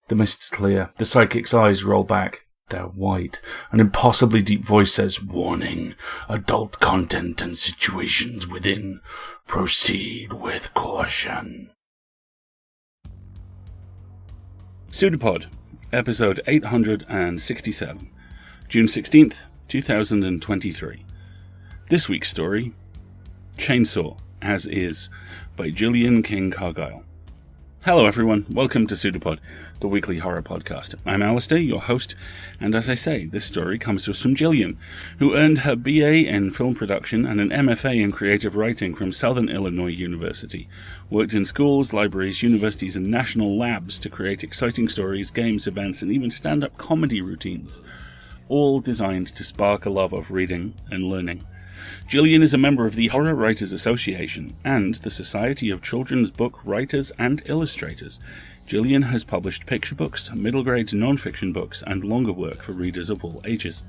The mists clear. The psychic's eyes roll back. They're white. An impossibly deep voice says, "Warning. Adult content and situations within. Proceed with caution." PseudoPod, episode 867, June 16th, 2023. This week's story, Chainsaw, As Is, by Gillian King Cargyle. Hello everyone, welcome to PseudoPod, the weekly horror podcast. I'm Alistair, your host, and as I say, this story comes to us from Gillian, who earned her BA in film production and an MFA in creative writing from Southern Illinois University, worked in schools, libraries, universities, and national labs to create exciting stories, games, events, and even stand-up comedy routines, all designed to spark a love of reading and learning. Gillian is a member of the Horror Writers Association and the Society of Children's Book Writers and Illustrators. Gillian has published picture books, middle-grade non-fiction books, and longer work for readers of all ages.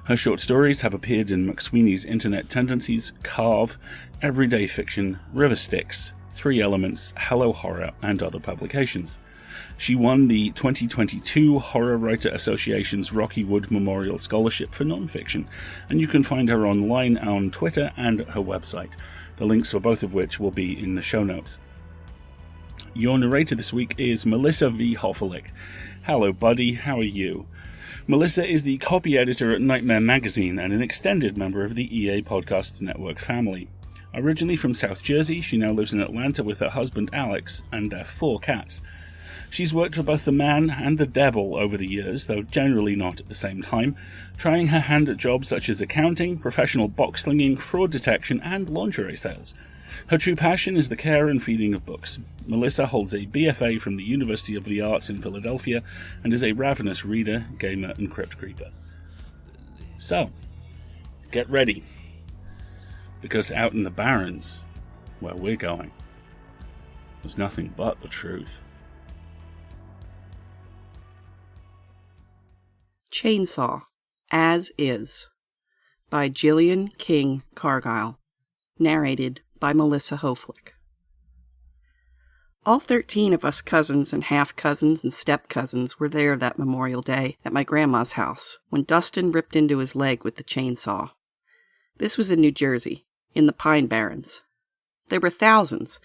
Her short stories have appeared in McSweeney's Internet Tendencies, Carve, Everyday Fiction, River Styx, Three Elements, Hello Horror, and other publications. She won the 2022 Horror Writer Association's Rocky Wood Memorial Scholarship for Nonfiction, and you can find her online on Twitter and her website, the links for both of which will be in the show notes. Your narrator this week is Melissa V. Hoffelick. Hello buddy, how are you? Melissa is the copy editor at Nightmare Magazine and an extended member of the EA Podcasts Network family. Originally from South Jersey, she now lives in Atlanta with her husband Alex and their 4 cats. She's worked for both the man and the devil over the years, though generally not at the same time, trying her hand at jobs such as accounting, professional box slinging, fraud detection, and lingerie sales. Her true passion is the care and feeding of books. Melissa holds a BFA from the University of the Arts in Philadelphia and is a ravenous reader, gamer, and crypt creeper. So, get ready, because out in the Barrens, where we're going, there's nothing but the truth. Chainsaw, As Is, by Gillian King Cargyle, narrated by Melissa Hoffelick. All 13 of us cousins and half-cousins and step-cousins were there that Memorial Day at my grandma's house when Dustin ripped into his leg with the chainsaw. This was in New Jersey, in the Pine Barrens. There were thousands,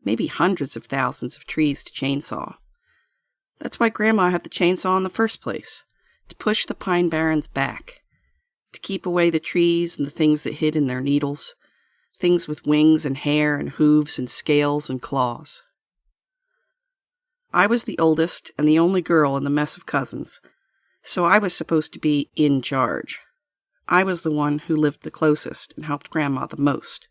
maybe hundreds of thousands of trees to chainsaw. That's why Grandma had the chainsaw in the first place. To push the Pine Barrens back, to keep away the trees and the things that hid in their needles, things with wings and hair and hooves and scales and claws. I was the oldest and the only girl in the mess of cousins, so I was supposed to be in charge. I was the one who lived the closest and helped Grandma the most,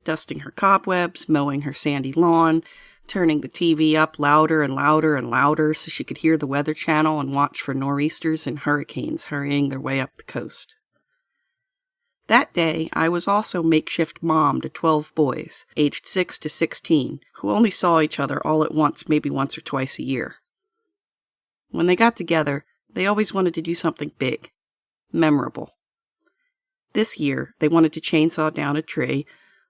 dusting her cobwebs, mowing her sandy lawn, turning the TV up louder and louder and louder so she could hear the Weather Channel and watch for nor'easters and hurricanes hurrying their way up the coast. That day, I was also makeshift mom to 12 boys, aged 6 to 16, who only saw each other all at once, maybe once or twice a year. When they got together, they always wanted to do something big, memorable. This year, they wanted to chainsaw down a tree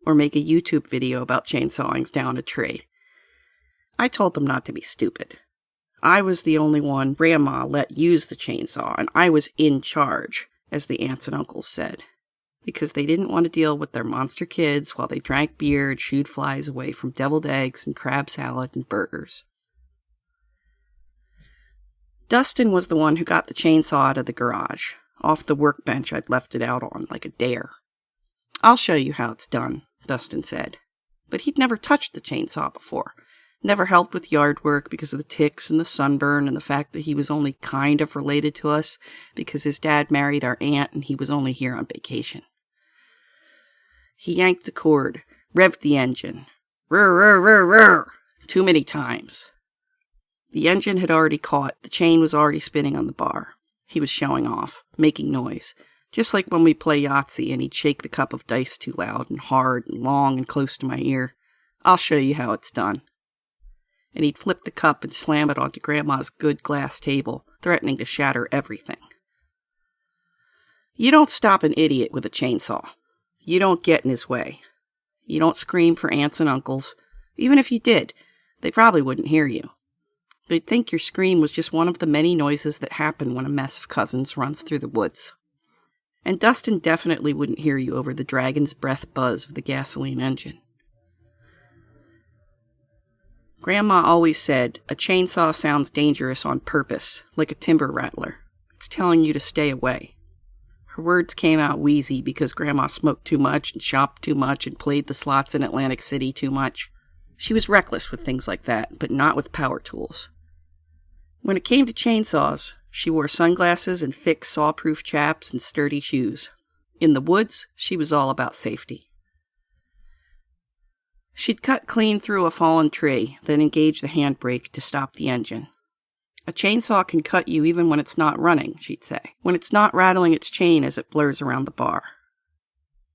or make a YouTube video about chainsawing down a tree. I told them not to be stupid. I was the only one Grandma let use the chainsaw, and I was in charge, as the aunts and uncles said, because they didn't want to deal with their monster kids while they drank beer and shooed flies away from deviled eggs and crab salad and burgers. Dustin was the one who got the chainsaw out of the garage, off the workbench I'd left it out on like a dare. "I'll show you how it's done," Dustin said. But he'd never touched the chainsaw before. Never helped with yard work because of the ticks and the sunburn and the fact that he was only kind of related to us because his dad married our aunt and he was only here on vacation. He yanked the cord, revved the engine. Rrr, rrr, rrr, rrr, too many times. The engine had already caught. The chain was already spinning on the bar. He was showing off, making noise, just like when we play Yahtzee and he'd shake the cup of dice too loud and hard and long and close to my ear. "I'll show you how it's done." And he'd flip the cup and slam it onto Grandma's good glass table, threatening to shatter everything. You don't stop an idiot with a chainsaw. You don't get in his way. You don't scream for aunts and uncles. Even if you did, they probably wouldn't hear you. They'd think your scream was just one of the many noises that happen when a mess of cousins runs through the woods. And Dustin definitely wouldn't hear you over the dragon's breath buzz of the gasoline engine. Grandma always said, a chainsaw sounds dangerous on purpose, like a timber rattler. It's telling you to stay away. Her words came out wheezy because Grandma smoked too much and shopped too much and played the slots in Atlantic City too much. She was reckless with things like that, but not with power tools. When it came to chainsaws, she wore sunglasses and thick saw-proof chaps and sturdy shoes. In the woods, she was all about safety. She'd cut clean through a fallen tree, then engage the handbrake to stop the engine. A chainsaw can cut you even when it's not running, she'd say, when it's not rattling its chain as it blurs around the bar.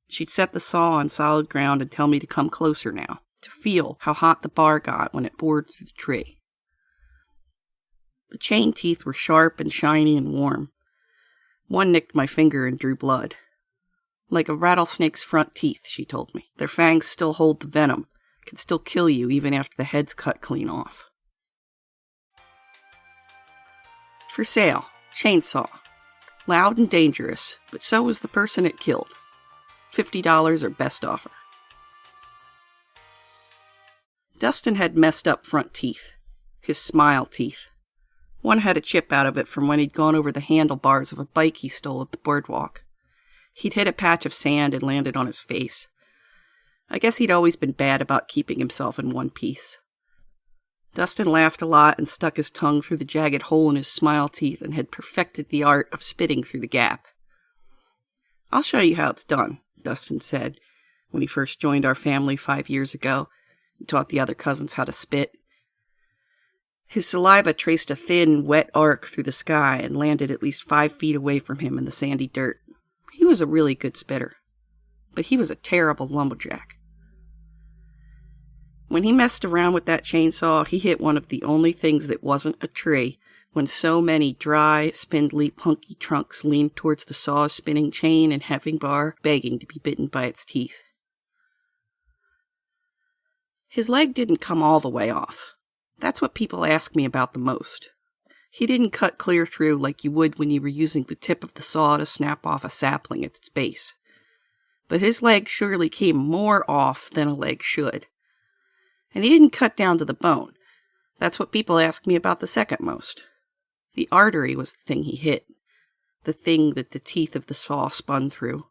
She'd set the saw on solid ground and tell me to come closer now, to feel how hot the bar got when it bored through the tree. The chain teeth were sharp and shiny and warm. One nicked my finger and drew blood. Like a rattlesnake's front teeth, she told me. Their fangs still hold the venom, can still kill you even after the head's cut clean off. For sale, chainsaw. Loud and dangerous, but so was the person it killed. $50 or best offer. Dustin had messed up front teeth. His smile teeth. One had a chip out of it from when he'd gone over the handlebars of a bike he stole at the boardwalk. He'd hit a patch of sand and landed on his face. I guess he'd always been bad about keeping himself in one piece. Dustin laughed a lot and stuck his tongue through the jagged hole in his smile teeth and had perfected the art of spitting through the gap. "I'll show you how it's done," Dustin said, when he first joined our family 5 years ago and taught the other cousins how to spit. His saliva traced a thin, wet arc through the sky and landed at least 5 feet away from him in the sandy dirt. He was a really good spitter, but he was a terrible lumberjack. When he messed around with that chainsaw, he hit one of the only things that wasn't a tree when so many dry, spindly, punky trunks leaned towards the saw's spinning chain and heffing bar, begging to be bitten by its teeth. His leg didn't come all the way off. That's what people ask me about the most. He didn't cut clear through like you would when you were using the tip of the saw to snap off a sapling at its base. But his leg surely came more off than a leg should. And he didn't cut down to the bone. That's what people ask me about the second most. The artery was the thing he hit, the thing that the teeth of the saw spun through.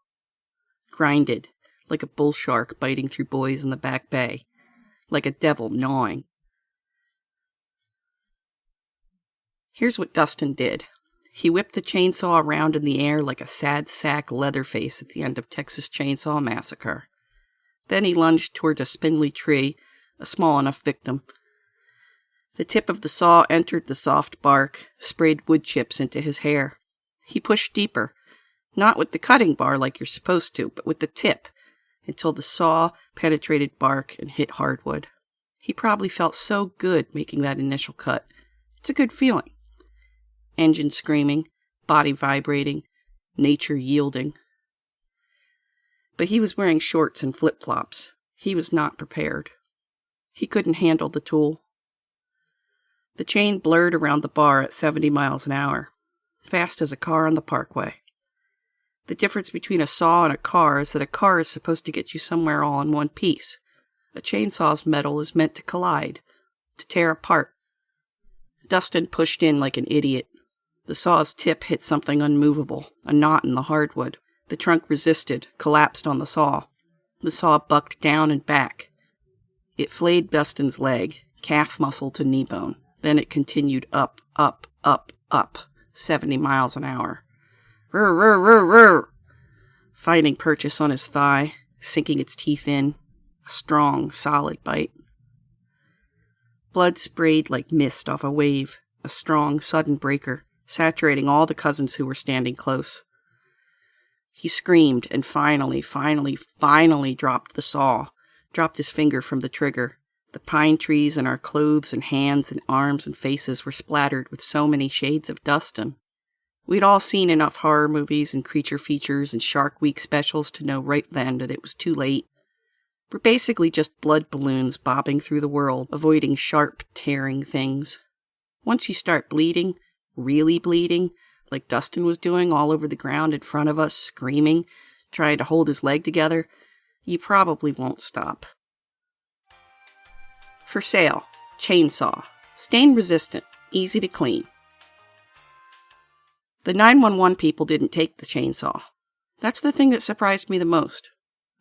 Grinded, like a bull shark biting through buoys in the Back Bay, like a devil gnawing. Here's what Dustin did. He whipped the chainsaw around in the air like a sad sack Leatherface at the end of Texas Chainsaw Massacre. Then he lunged toward a spindly tree, a small enough victim. The tip of the saw entered the soft bark, sprayed wood chips into his hair. He pushed deeper, not with the cutting bar like you're supposed to, but with the tip, until the saw penetrated bark and hit hardwood. He probably felt so good making that initial cut. It's a good feeling. Engine screaming, body vibrating, nature yielding. But he was wearing shorts and flip-flops. He was not prepared. He couldn't handle the tool. The chain blurred around the bar at 70 miles an hour, fast as a car on the parkway. The difference between a saw and a car is that a car is supposed to get you somewhere all in one piece. A chainsaw's metal is meant to collide, to tear apart. Dustin pushed in like an idiot. The saw's tip hit something unmovable, a knot in the hardwood. The trunk resisted, collapsed on the saw. The saw bucked down and back. It flayed Dustin's leg, calf muscle to knee bone. Then it continued up, up, up, up, 70 miles an hour. Rrr, rrr, rrr, rrr. Finding purchase on his thigh, sinking its teeth in. A strong, solid bite. Blood sprayed like mist off a wave, a strong, sudden breaker, saturating all the cousins who were standing close. He screamed and finally dropped the saw, dropped his finger from the trigger. The pine trees and our clothes and hands and arms and faces were splattered with so many shades of Dustin. We'd all seen enough horror movies and creature features and Shark Week specials to know right then that it was too late. We're basically just blood balloons bobbing through the world, avoiding sharp, tearing things. Once you start bleeding, really bleeding, like Dustin was doing all over the ground in front of us, screaming, trying to hold his leg together, you probably won't stop. For sale, chainsaw. Stain resistant, easy to clean. The 911 people didn't take the chainsaw. That's the thing that surprised me the most.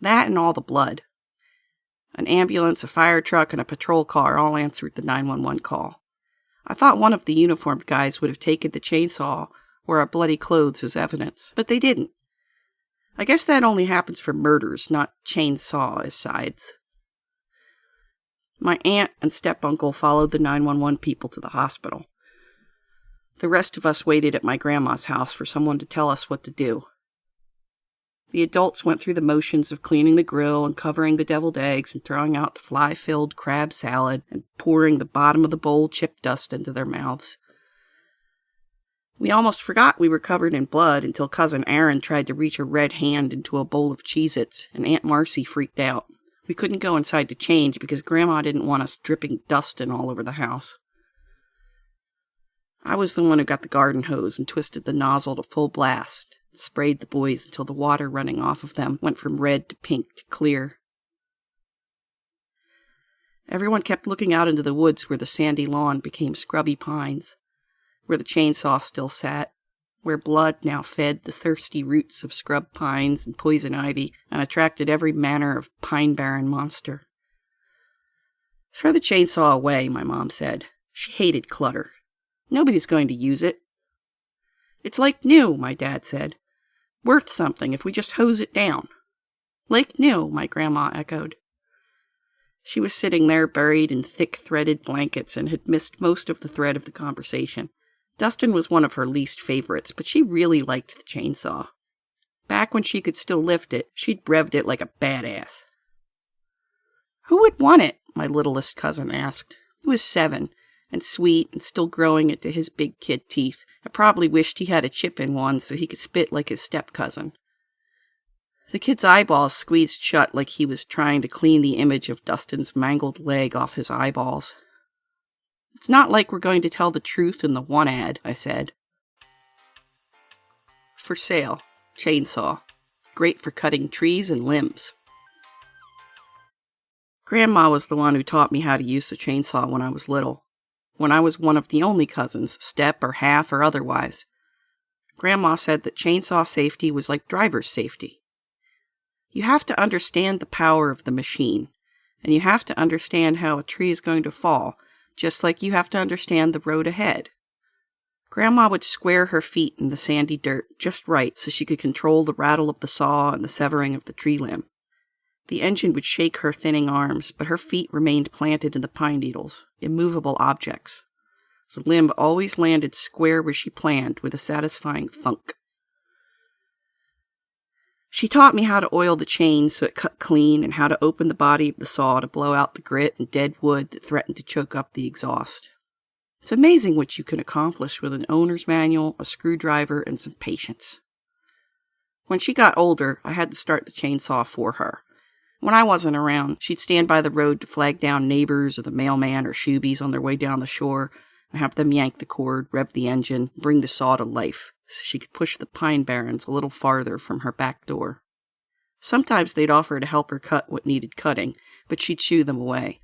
That and all the blood. An ambulance, a fire truck, and a patrol car all answered the 911 call. I thought one of the uniformed guys would have taken the chainsaw or our bloody clothes as evidence, but they didn't. I guess that only happens for murders, not chainsaw as sides. My aunt and step-uncle followed the 911 people to the hospital. The rest of us waited at my grandma's house for someone to tell us what to do. The adults went through the motions of cleaning the grill and covering the deviled eggs and throwing out the fly-filled crab salad and pouring the bottom of the bowl chip dust into their mouths. We almost forgot we were covered in blood until Cousin Aaron tried to reach a red hand into a bowl of Cheez-Its, and Aunt Marcy freaked out. We couldn't go inside to change because Grandma didn't want us dripping Dustin all over the house. I was the one who got the garden hose and twisted the nozzle to full blast, and sprayed the boys until the water running off of them went from red to pink to clear. Everyone kept looking out into the woods where the sandy lawn became scrubby pines, where the chainsaw still sat, where blood now fed the thirsty roots of scrub pines and poison ivy and attracted every manner of pine-barren monster. Throw the chainsaw away, my mom said. She hated clutter. Nobody's going to use it. It's like new, my dad said. Worth something if we just hose it down. Like new, my grandma echoed. She was sitting there buried in thick threaded blankets and had missed most of the thread of the conversation. Dustin was one of her least favorites, but she really liked the chainsaw. Back when she could still lift it, she'd revved it like a badass. Who would want it? My littlest cousin asked. He was 7, and sweet, and still growing into his big kid teeth. I probably wished he had a chip in one so he could spit like his step-cousin. The kid's eyeballs squeezed shut like he was trying to clean the image of Dustin's mangled leg off his eyeballs. It's not like we're going to tell the truth in the one ad, I said. For sale, chainsaw. Great for cutting trees and limbs. Grandma was the one who taught me how to use the chainsaw when I was little. When I was one of the only cousins, step or half or otherwise. Grandma said that chainsaw safety was like driver's safety. You have to understand the power of the machine, and you have to understand how a tree is going to fall, just like you have to understand the road ahead. Grandma would square her feet in the sandy dirt just right so she could control the rattle of the saw and the severing of the tree limb. The engine would shake her thinning arms, but her feet remained planted in the pine needles, immovable objects. The limb always landed square where she planned with a satisfying thunk. She taught me how to oil the chain so it cut clean and how to open the body of the saw to blow out the grit and dead wood that threatened to choke up the exhaust. It's amazing what you can accomplish with an owner's manual, a screwdriver, and some patience. When she got older, I had to start the chainsaw for her. When I wasn't around, she'd stand by the road to flag down neighbors or the mailman or shoobies on their way down the shore and have them yank the cord, rev the engine, bring the saw to life so she could push the pine barrens a little farther from her back door. Sometimes they'd offer to help her cut what needed cutting, but she'd shoo them away.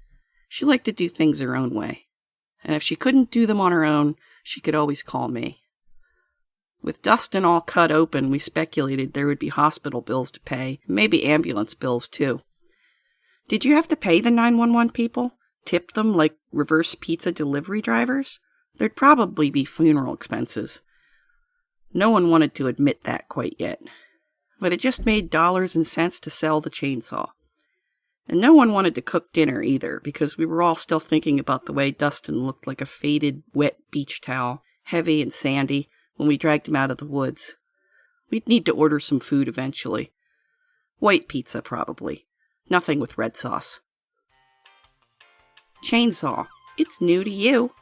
She liked to do things her own way. And if she couldn't do them on her own, she could always call me. With Dustin all cut open, we speculated there would be hospital bills to pay, maybe ambulance bills too. Did you have to pay the 911 people? Tip them like reverse pizza delivery drivers? There'd probably be funeral expenses. No one wanted to admit that quite yet. But it just made dollars and cents to sell the chainsaw. And no one wanted to cook dinner either, because we were all still thinking about the way Dustin looked like a faded, wet beach towel, heavy and sandy, when we dragged him out of the woods. We'd need to order some food eventually. White pizza, probably. Nothing with red sauce. Chainsaw. It's new to you.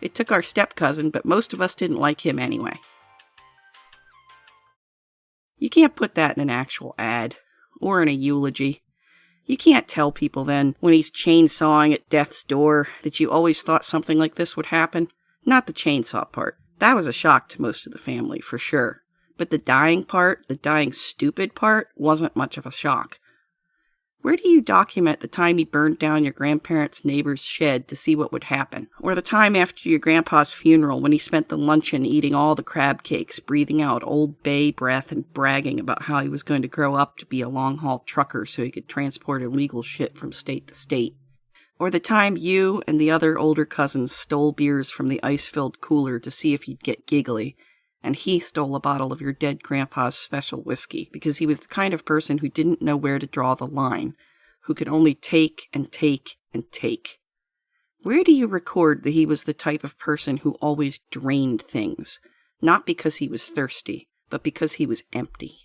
It took our step-cousin, but most of us didn't like him anyway. You can't put that in an actual ad, or in a eulogy. You can't tell people then, when he's chainsawing at death's door, that you always thought something like this would happen. Not the chainsaw part. That was a shock to most of the family, for sure. But the dying part, the dying stupid part, wasn't much of a shock. Where do you document the time he burned down your grandparents' neighbor's shed to see what would happen? Or the time after your grandpa's funeral when he spent the luncheon eating all the crab cakes, breathing out Old Bay breath and bragging about how he was going to grow up to be a long-haul trucker so he could transport illegal shit from state to state? Or the time you and the other older cousins stole beers from the ice-filled cooler to see if you'd get giggly, and he stole a bottle of your dead grandpa's special whiskey because he was the kind of person who didn't know where to draw the line, who could only take and take and take. Where do you record that he was the type of person who always drained things, not because he was thirsty, but because he was empty?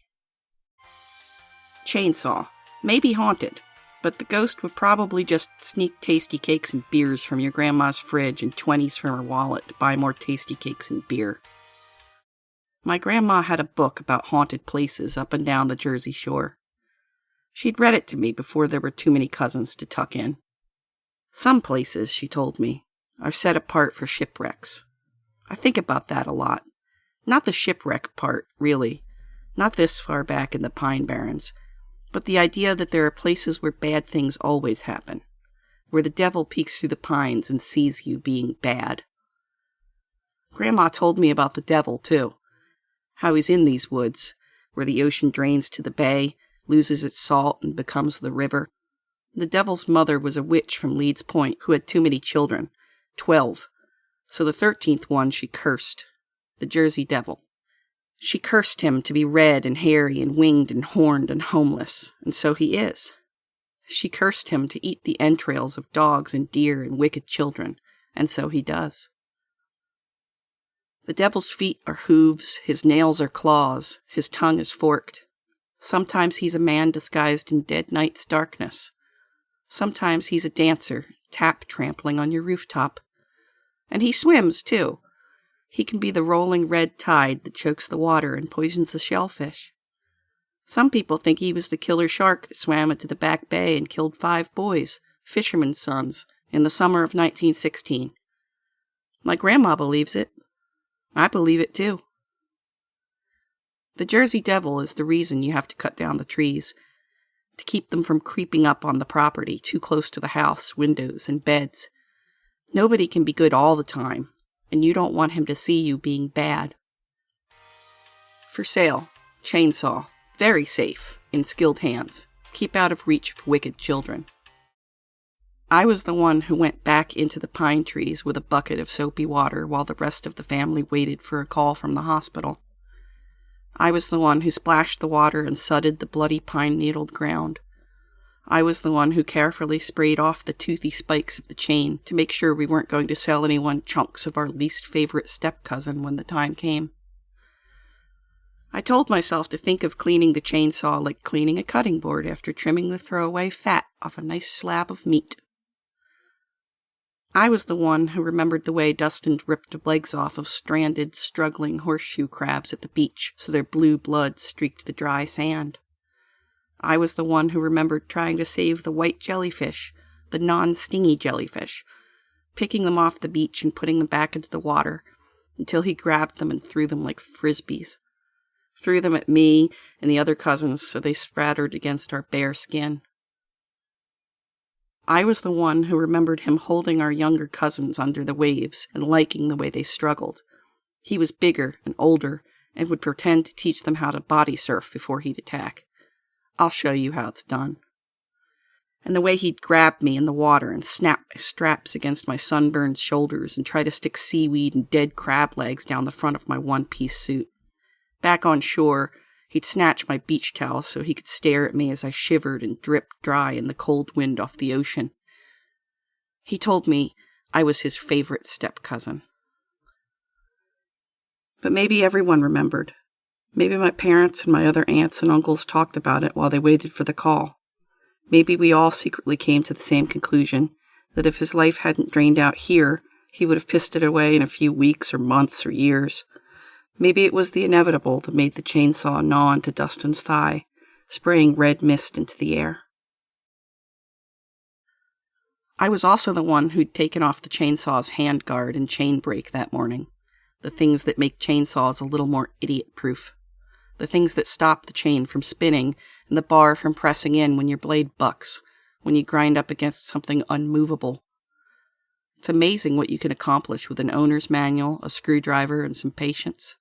Chainsaw. Maybe haunted, but the ghost would probably just sneak tasty cakes and beers from your grandma's fridge and 20s from her wallet to buy more tasty cakes and beer. My grandma had a book about haunted places up and down the Jersey Shore. She'd read it to me before there were too many cousins to tuck in. Some places, she told me, are set apart for shipwrecks. I think about that a lot. Not the shipwreck part, really. Not this far back in the Pine Barrens. But the idea that there are places where bad things always happen. Where the devil peeks through the pines and sees you being bad. Grandma told me about the devil, too. How he's in these woods, where the ocean drains to the bay, loses its salt, and becomes the river. The devil's mother was a witch from Leeds Point who had too many children, 12. So the 13th one she cursed, the Jersey Devil. She cursed him to be red and hairy and winged and horned and homeless, and so he is. She cursed him to eat the entrails of dogs and deer and wicked children, and so he does. The devil's feet are hooves, his nails are claws, his tongue is forked. Sometimes he's a man disguised in dead night's darkness. Sometimes he's a dancer, tap-trampling on your rooftop. And he swims, too. He can be the rolling red tide that chokes the water and poisons the shellfish. Some people think he was the killer shark that swam into the Back Bay and killed 5 boys, fishermen's sons, in the summer of 1916. My grandma believes it. I believe it, too. The Jersey Devil is the reason you have to cut down the trees, to keep them from creeping up on the property too close to the house, windows, and beds. Nobody can be good all the time, and you don't want him to see you being bad. For sale, chainsaw, very safe, in skilled hands. Keep out of reach of wicked children. I was the one who went back into the pine trees with a bucket of soapy water while the rest of the family waited for a call from the hospital. I was the one who splashed the water and sudded the bloody pine-needled ground. I was the one who carefully sprayed off the toothy spikes of the chain to make sure we weren't going to sell anyone chunks of our least favorite step-cousin when the time came. I told myself to think of cleaning the chainsaw like cleaning a cutting board after trimming the throwaway fat off a nice slab of meat. I was the one who remembered the way Dustin ripped the legs off of stranded, struggling horseshoe crabs at the beach so their blue blood streaked the dry sand. I was the one who remembered trying to save the white jellyfish, the non-stingy jellyfish, picking them off the beach and putting them back into the water until he grabbed them and threw them like frisbees. Threw them at me and the other cousins so they spattered against our bare skin. I was the one who remembered him holding our younger cousins under the waves and liking the way they struggled. He was bigger and older and would pretend to teach them how to body surf before he'd attack. I'll show you how it's done. And the way he'd grab me in the water and snap my straps against my sunburned shoulders and try to stick seaweed and dead crab legs down the front of my one-piece suit. Back on shore, he'd snatch my beach towel so he could stare at me as I shivered and dripped dry in the cold wind off the ocean. He told me I was his favorite step-cousin. But maybe everyone remembered. Maybe my parents and my other aunts and uncles talked about it while they waited for the call. Maybe we all secretly came to the same conclusion, that if his life hadn't drained out here, he would have pissed it away in a few weeks or months or years. Maybe it was the inevitable that made the chainsaw gnaw into Dustin's thigh, spraying red mist into the air. I was also the one who'd taken off the chainsaw's handguard and chain brake that morning. The things that make chainsaws a little more idiot-proof. The things that stop the chain from spinning and the bar from pressing in when your blade bucks, when you grind up against something unmovable. It's amazing what you can accomplish with an owner's manual, a screwdriver, and some patience.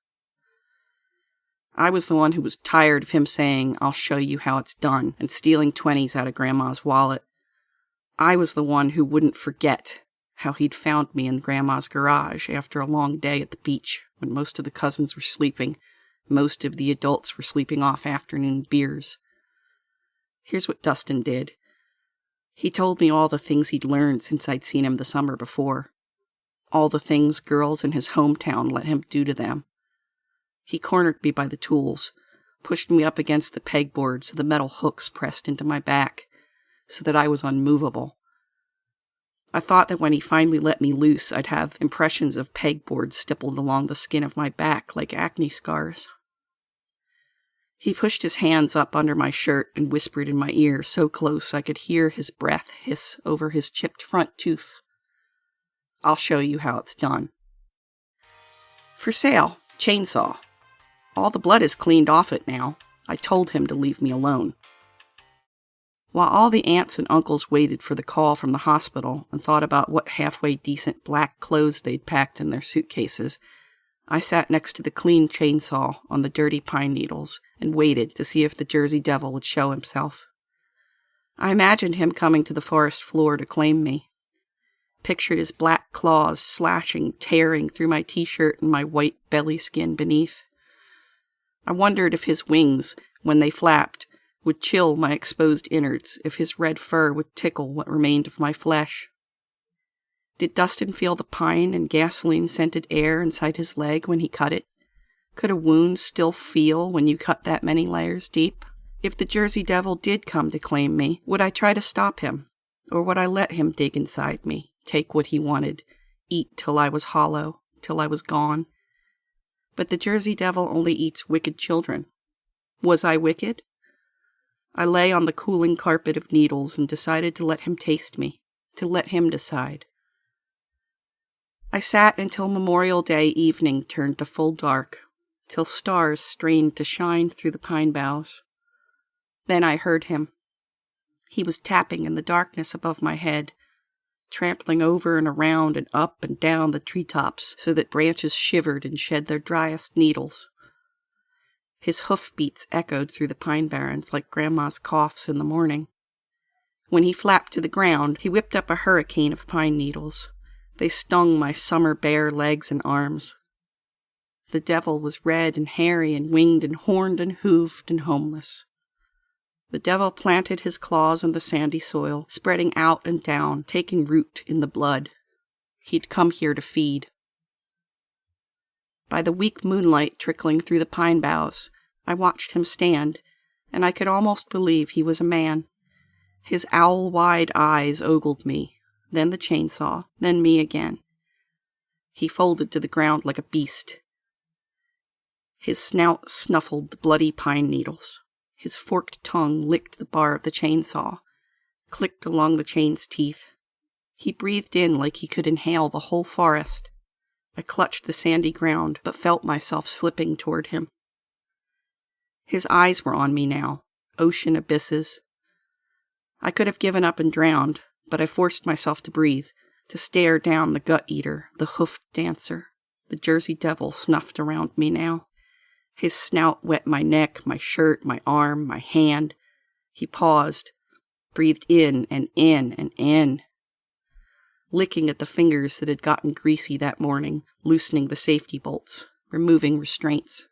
I was the one who was tired of him saying, "I'll show you how it's done," and stealing 20s out of Grandma's wallet. I was the one who wouldn't forget how he'd found me in Grandma's garage after a long day at the beach when most of the cousins were sleeping. Most of the adults were sleeping off afternoon beers. Here's what Dustin did. He told me all the things he'd learned since I'd seen him the summer before. All the things girls in his hometown let him do to them. He cornered me by the tools, pushed me up against the pegboard so the metal hooks pressed into my back, so that I was unmovable. I thought that when he finally let me loose, I'd have impressions of pegboard stippled along the skin of my back like acne scars. He pushed his hands up under my shirt and whispered in my ear so close I could hear his breath hiss over his chipped front tooth. "I'll show you how it's done. For sale, chainsaw. All the blood is cleaned off it now. I told him to leave me alone." While all the aunts and uncles waited for the call from the hospital and thought about what halfway decent black clothes they'd packed in their suitcases, I sat next to the clean chainsaw on the dirty pine needles and waited to see if the Jersey Devil would show himself. I imagined him coming to the forest floor to claim me. Pictured his black claws slashing, tearing through my t-shirt and my white belly skin beneath. I wondered if his wings, when they flapped, would chill my exposed innards, if his red fur would tickle what remained of my flesh. Did Dustin feel the pine and gasoline-scented air inside his leg when he cut it? Could a wound still feel when you cut that many layers deep? If the Jersey Devil did come to claim me, would I try to stop him? Or would I let him dig inside me, take what he wanted, eat till I was hollow, till I was gone? But the Jersey Devil only eats wicked children. Was I wicked? I lay on the cooling carpet of needles and decided to let him taste me, to let him decide. I sat until Memorial Day evening turned to full dark, till stars strained to shine through the pine boughs. Then I heard him. He was tapping in the darkness above my head, trampling over and around and up and down the treetops so that branches shivered and shed their driest needles. His hoofbeats echoed through the pine barrens like Grandma's coughs in the morning. When he flapped to the ground, he whipped up a hurricane of pine needles. They stung my summer bare legs and arms. The devil was red and hairy and winged and horned and hooved and homeless. The devil planted his claws in the sandy soil, spreading out and down, taking root in the blood. He'd come here to feed. By the weak moonlight trickling through the pine boughs, I watched him stand, and I could almost believe he was a man. His owl-wide eyes ogled me, then the chainsaw, then me again. He folded to the ground like a beast. His snout snuffled the bloody pine needles. His forked tongue licked the bar of the chainsaw, clicked along the chain's teeth. He breathed in like he could inhale the whole forest. I clutched the sandy ground, but felt myself slipping toward him. His eyes were on me now, ocean abysses. I could have given up and drowned, but I forced myself to breathe, to stare down the gut-eater, the hoofed dancer. The Jersey Devil snuffed around me now. His snout wet my neck, my shirt, my arm, my hand. He paused, breathed in and in and in, licking at the fingers that had gotten greasy that morning, loosening the safety bolts, removing restraints.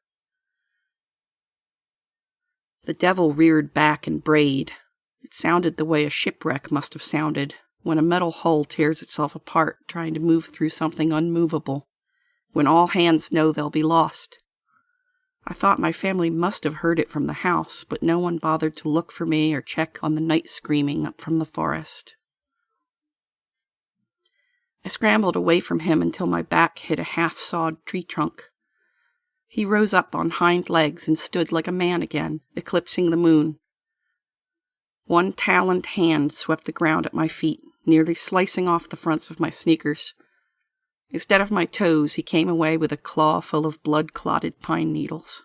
The devil reared back and brayed. It sounded the way a shipwreck must have sounded, when a metal hull tears itself apart trying to move through something unmovable, when all hands know they'll be lost. I thought my family must have heard it from the house, but no one bothered to look for me or check on the night screaming up from the forest. I scrambled away from him until my back hit a half-sawed tree trunk. He rose up on hind legs and stood like a man again, eclipsing the moon. One taloned hand swept the ground at my feet, nearly slicing off the fronts of my sneakers. Instead of my toes, he came away with a claw full of blood-clotted pine needles.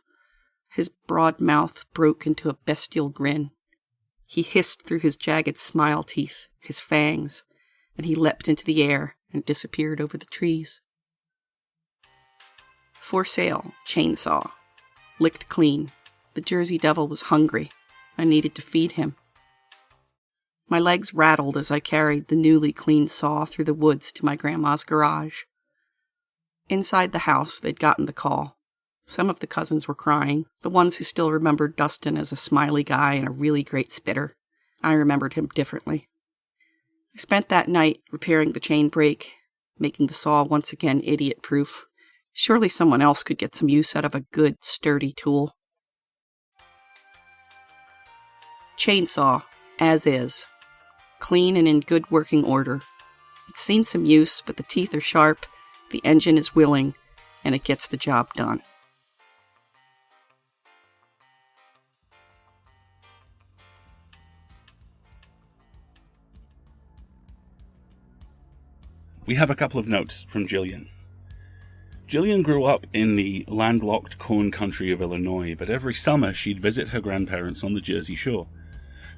His broad mouth broke into a bestial grin. He hissed through his jagged smile teeth, his fangs, and he leapt into the air and disappeared over the trees. For sale, chainsaw. Licked clean. The Jersey Devil was hungry. I needed to feed him. My legs rattled as I carried the newly cleaned saw through the woods to my grandma's garage. Inside the house, they'd gotten the call. Some of the cousins were crying, the ones who still remembered Dustin as a smiley guy and a really great spitter. I remembered him differently. I spent that night repairing the chain brake, making the saw once again idiot-proof. Surely someone else could get some use out of a good, sturdy tool. Chainsaw, as is. Clean and in good working order. It's seen some use, but the teeth are sharp, the engine is willing, and it gets the job done. We have a couple of notes from Jillian. Jillian grew up in the landlocked corn country of Illinois, but every summer she'd visit her grandparents on the Jersey Shore.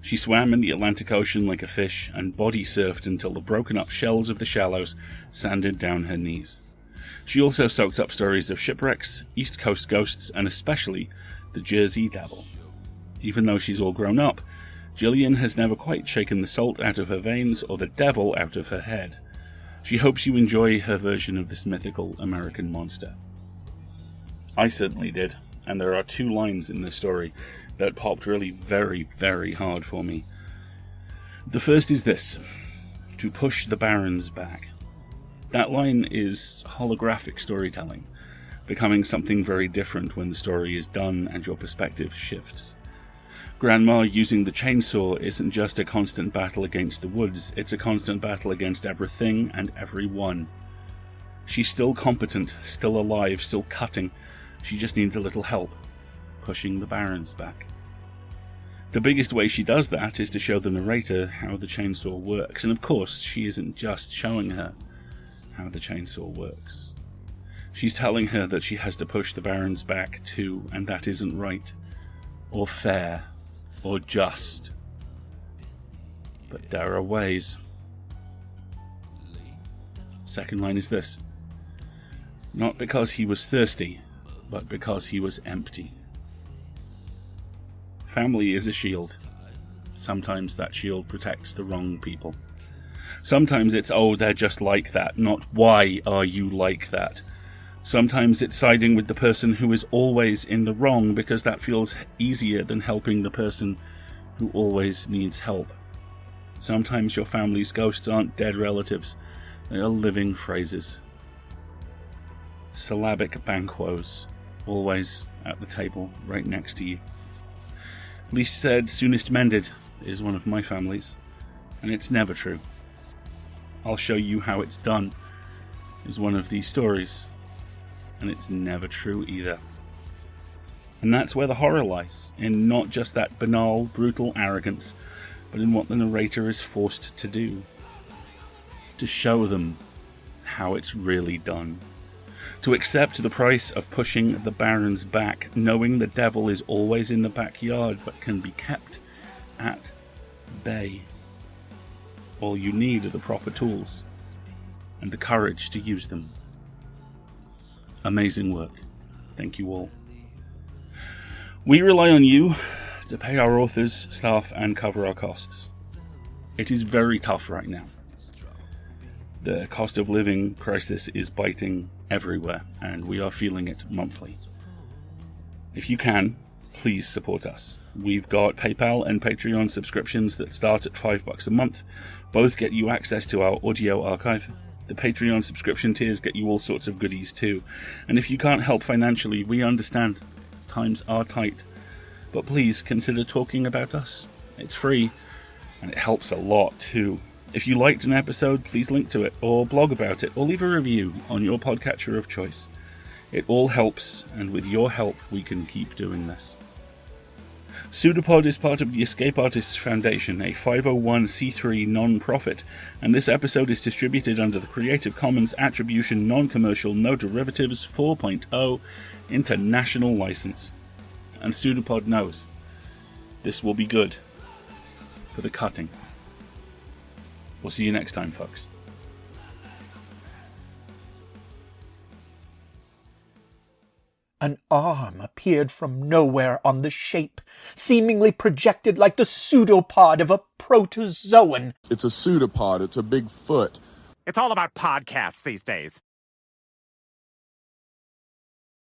She swam in the Atlantic Ocean like a fish and body surfed until the broken up shells of the shallows sanded down her knees. She also soaked up stories of shipwrecks, East Coast ghosts, and especially the Jersey Devil. Even though she's all grown up, Jillian has never quite shaken the salt out of her veins or the devil out of her head. She hopes you enjoy her version of this mythical American monster. I certainly did, and there are 2 lines in this story that popped really very, very hard for me. The first is this: to push the barons back. That line is holographic storytelling, becoming something very different when the story is done and your perspective shifts. Grandma using the chainsaw isn't just a constant battle against the woods, it's a constant battle against everything and everyone. She's still competent, still alive, still cutting. She just needs a little help, pushing the barons back. The biggest way she does that is to show the narrator how the chainsaw works, and of course she isn't just showing her how the chainsaw works. She's telling her that she has to push the barons back too, and that isn't right, or fair, or just. But there are ways. Second line is this: not because he was thirsty, but because he was empty. Family is a shield. Sometimes that shield protects the wrong people. Sometimes it's, oh, they're just like that, not why are you like that. Sometimes it's siding with the person who is always in the wrong because that feels easier than helping the person who always needs help. Sometimes your family's ghosts aren't dead relatives, they are living phrases. Syllabic banquos, always at the table right next to you. Least said, soonest mended is one of my families, and it's never true. I'll show you how it's done is one of these stories, and it's never true either. And that's where the horror lies, in not just that banal, brutal arrogance, but in what the narrator is forced to do. To show them how it's really done. To accept the price of pushing the barons back, knowing the devil is always in the backyard, but can be kept at bay. All you need are the proper tools, and the courage to use them. Amazing work. Thank you all. We rely on you to pay our authors, staff, and cover our costs. It is very tough right now. The cost of living crisis is biting everywhere, and we are feeling it monthly. If you can, please support us. We've got PayPal and Patreon subscriptions that start at $5 a month. Both get you access to our audio archive. The Patreon subscription tiers get you all sorts of goodies too. And if you can't help financially, we understand. Times are tight. But please consider talking about us. It's free, and it helps a lot too. If you liked an episode, please link to it, or blog about it, or leave a review on your podcatcher of choice. It all helps, and with your help, we can keep doing this. PseudoPod is part of the Escape Artists Foundation, a 501c3 non-profit, and this episode is distributed under the Creative Commons Attribution Non-Commercial No Derivatives 4.0 International License. And PseudoPod knows this will be good for the cutting. We'll see you next time, folks. An arm appeared from nowhere on the shape, seemingly projected like the pseudopod of a protozoan. It's a pseudopod. It's a big foot. It's all about podcasts these days.